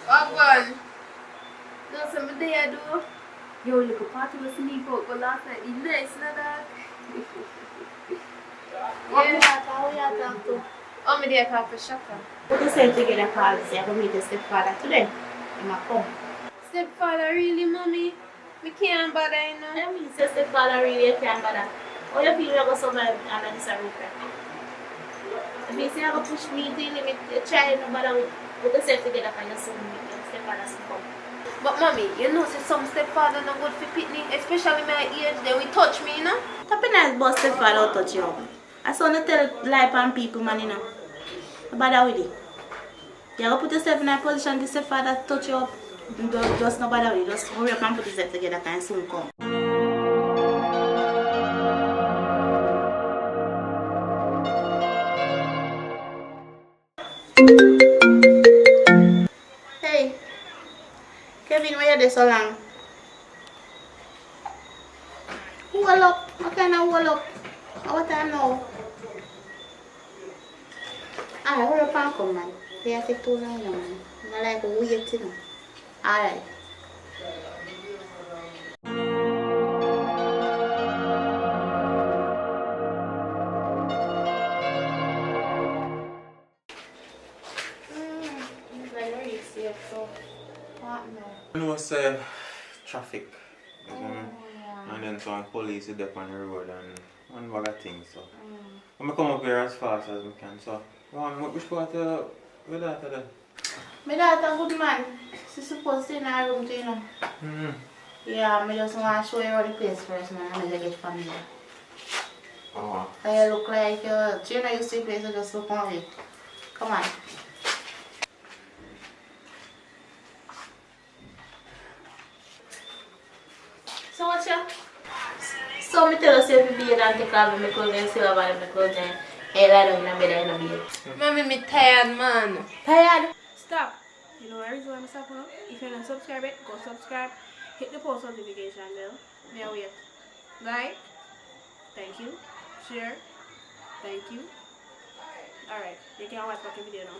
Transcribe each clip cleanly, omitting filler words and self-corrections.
Wagwan. No, some day I do. Yo, look, a party was sneak out, but last night it's nice, not that. What you talk to? Oh, my dear, talk to Shaka. Put yourself together, call say I can meet your stepfather today. He might come. Stepfather, really, mommy? We can't bother, you know. I mean, say stepfather really can't bother. How you feel you go survive under this roof? If you say I go push me to the limit, you try no bother with. Put yourself together for your son, your stepfather to come. But mommy, you know, say some stepfather not good for picnic, especially my age, they will touch me, you know? Happy nice boss stepfather will touch you up. I saw you tell life and people, man, you know. No bother with it. You gotta put yourself in a position to stepfather touch you up. Just no bother with it. Just hurry up and put yourself together and soon come. Hey, Kevin, why you there so long? Hold up. What kind of hold up? What time now? Alright, hold up and come, man. They have to take too long, man. I like wait, you know. Alright. You know, say traffic, and then some police are there on the road and one bag of things. So I'm gonna come up here as fast as we can. So, which part of your daughter there? My daughter good man. She's supposed to stay in her room too, you know. Yeah, I just want to show you around the place first, man. I'm gonna get familiar. Oh. You look like you know you see place, you just look on it. Come on. So what's your? So me tell us if you be and take off my clothes and still have my clothes and hey, lie down in the bed and in the bed. Mommy, me tired, man. Tired? Stop. You know the reason why I'm stopping now? If you're not subscribed yet, go subscribe. Hit the post notification bell. There we are. Like. Thank you. Share. Thank you. Alright, you can watch back the video now.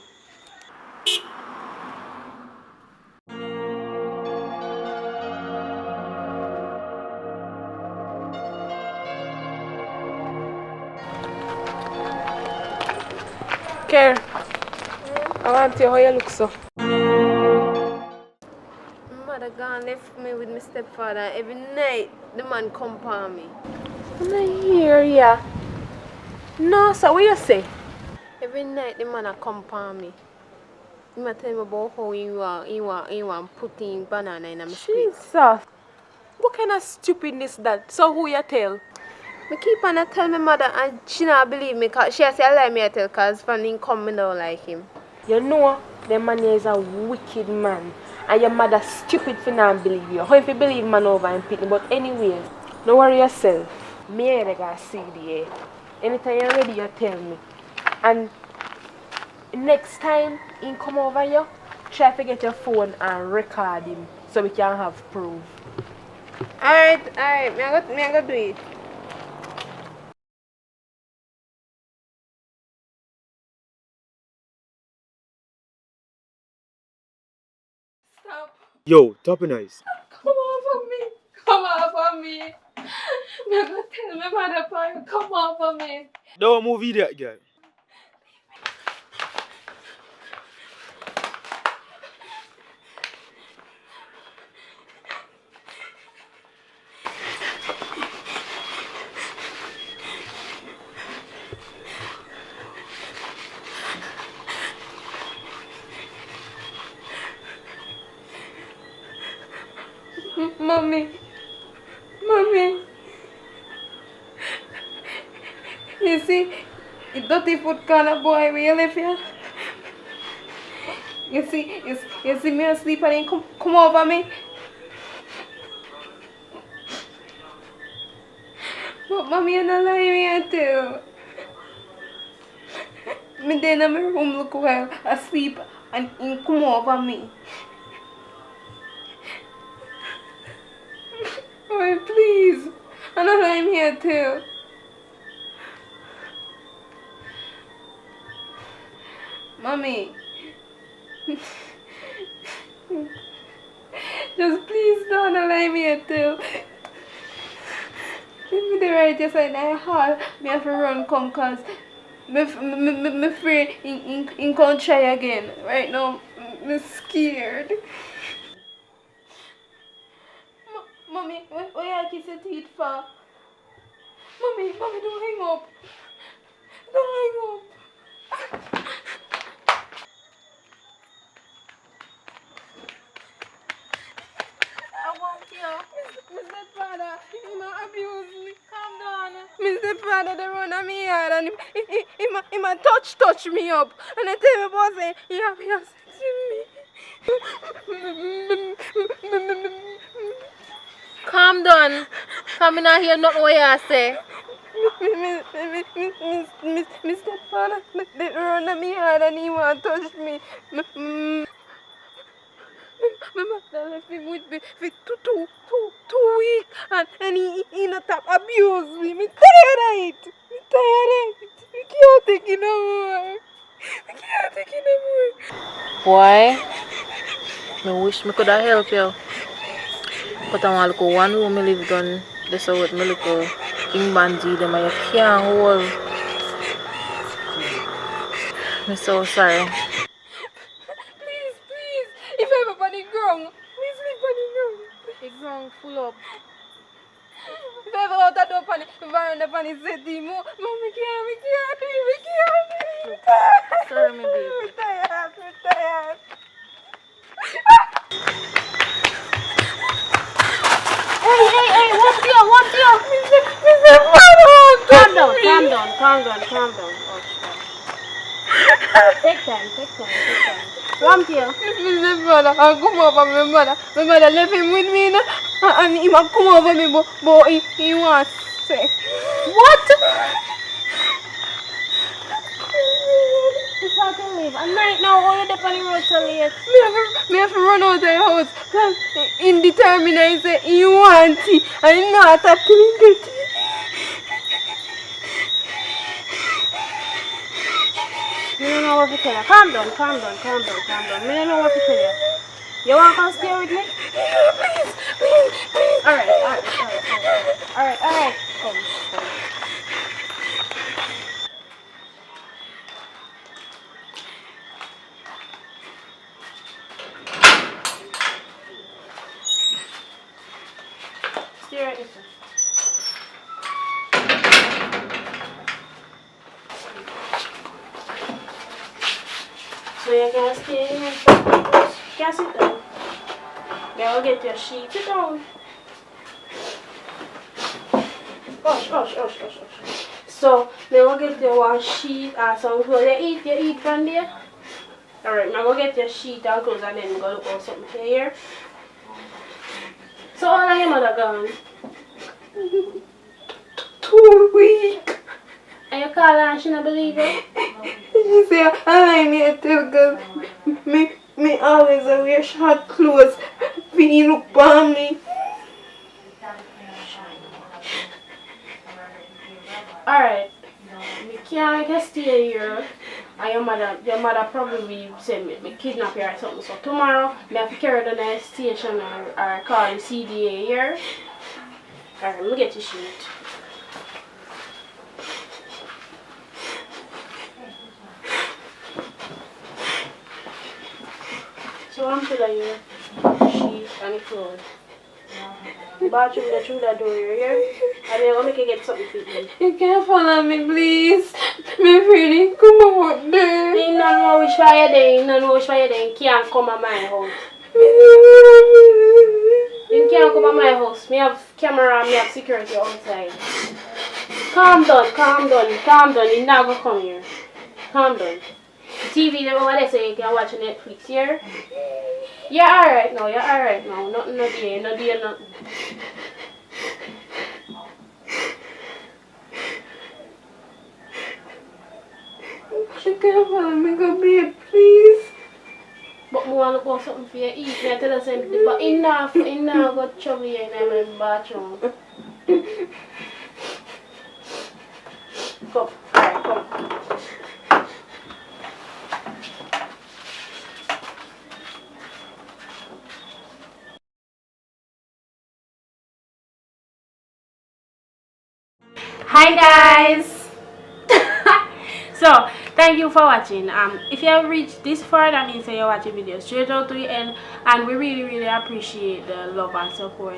Kiera, I want to see how you look so. Mother gone left me with my stepfather. Every night the man come upon me. I'm not here, yeah. No, so what you say? Every night the man a come upon me. He might tell me about how he want put in banana in my street. Jesus. What kind of stupidness that? So who you tell? I keep on tell my mother and she not believe me because she say I lie me I tell because from him come me don't like him. You know, the man is a wicked man. And your mother stupid for not believe you. How if you believe man over and pick me? But anyways, don't worry yourself. Me and I got CD. Anytime you're ready, you tell me. And next time he come over here, try to get your phone and record him so we can have proof. Alright, me I go do it. Stop. Yo, top of nice. Come over me. Come over me. I'm going to tell my mother for you. Come over me. Don't move idiot, girl. Mommy. You see, the dirty foot corner boy where you live here. You see me asleep and he come over me. But mommy, you not lie me until. Me then in my room look while asleep and he come over me. Oh, please. I'm not lying here too. Mommy. Just please don't allow me to. Give me the right yes in the hall. Me have to run come cause me afraid in can't try again. Right now, me scared. Mommy, why you kiss your teeth for? Mommy, don't hang up. Don't hang up. I want you. Mr. Father, he might abuse me. Calm down. Mr. Father, they run on me yard and he might touch me up. And I tell me boss, he have sex with me. Calm down. Come in here, not what you say. Mr. Father, they run on me hard and he want to touch me. My mother left him with me for 2 weeks and he not stop abuse me. Me tired of it. Me can't take it no more. Boy, I wish me could have helped you. But I want to go one room I live down. This is what me look King Bandy them and you can't hold. I'm so sorry. Please. If I ever on the ground, please sleep on the ground. The ground full up. If I ever out that door on the veranda on the settee, me can't do it. Sorry, me baby. I'm tired. Hey, what's you? Mr. Father, Calm down. Oh, take time. Come here. Mr. Father, I'll come over my mother. My mother left him with me, no? And he might come over me, but he wants sex. What? You have to leave. And right now, all you're on the road to leave. Me have to run out of the house. Because indeterminate, I say he wants it. And he not have to get it. I don't know what to tell you. Calm down. I don't know what to tell you. You want to come stay with me? Please. Alright. Come. Stay right here. So you can stay here. You can sit down. You will get your sheet. Sit down. Hush. So, then we'll get your one sheet and some clothes. You eat from there? Alright, I'm going to get your sheet and clothes and then we're going to look for something here. So, how long your mother gone? 2 weeks. And you call her and she don't believe you? She say, I like me too, because me always wear short clothes when you look for me. Alright. We can't stay here. And your mother probably said me kidnap you or something. So tomorrow, I have to carry her to the station or call the CDA here. Alright, let me get your sheet. So I'm filling your sheet and the clothes. The bathroom, the through that door here. And then I'm going to get something for you. You can't follow me, please. Me afraid come out there. You don't know which way you're there. You can't come at my house. You can't come at my house. Me have camera and me have security outside. Calm down. You're not going to come here. Calm down. TV them over there so you can watch Netflix here. You're alright now. Nothing. can't follow me, go babe, please. But I want to go something for you eat. I tell us empty, but enough go chubby in my bathroom. Come, alright, come. Hi guys! So, thank you for watching. If you have reached this far, that means that you're watching videos straight out to the end, and we really appreciate the love and support.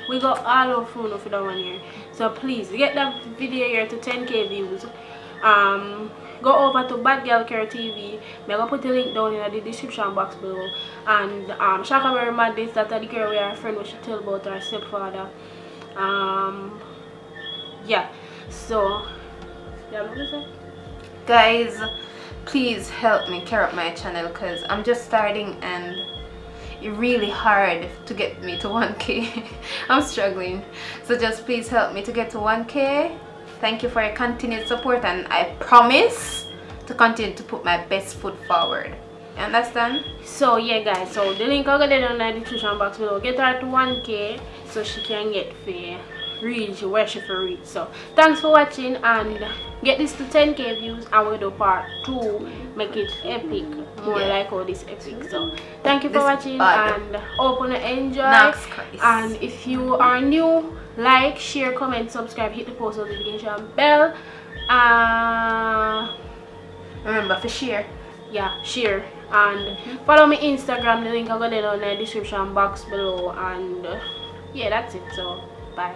We got all our phone for that one here, so please get that video here to 10k views. Go over to Bad Girl Kiera TV. I'm gonna put the link down in the description box below. And Shaka very mad this that the girl we are a friend we should tell about our stepfather. Yeah, so yeah, what is it? Guys, please help me carry up my channel because I'm just starting and it's really hard to get me to 1k. I'm struggling, so just please help me to get to 1k. Thank you for your continued support, and I promise to continue to put my best foot forward. You understand? So yeah guys, so the link I'll get it on the description box below. Get her to 1k so she can get fair reach where she for reach. So thanks for watching, and get this to 10k views and we'll do part 2, make it epic, more like all this epic. So thank you for watching and hope you enjoy. And if you are new, like, share, comment, subscribe, hit the post notification bell, remember to share. Yeah, share, and follow me Instagram, the link I'll go down in the description box below. And yeah, that's it. So bye.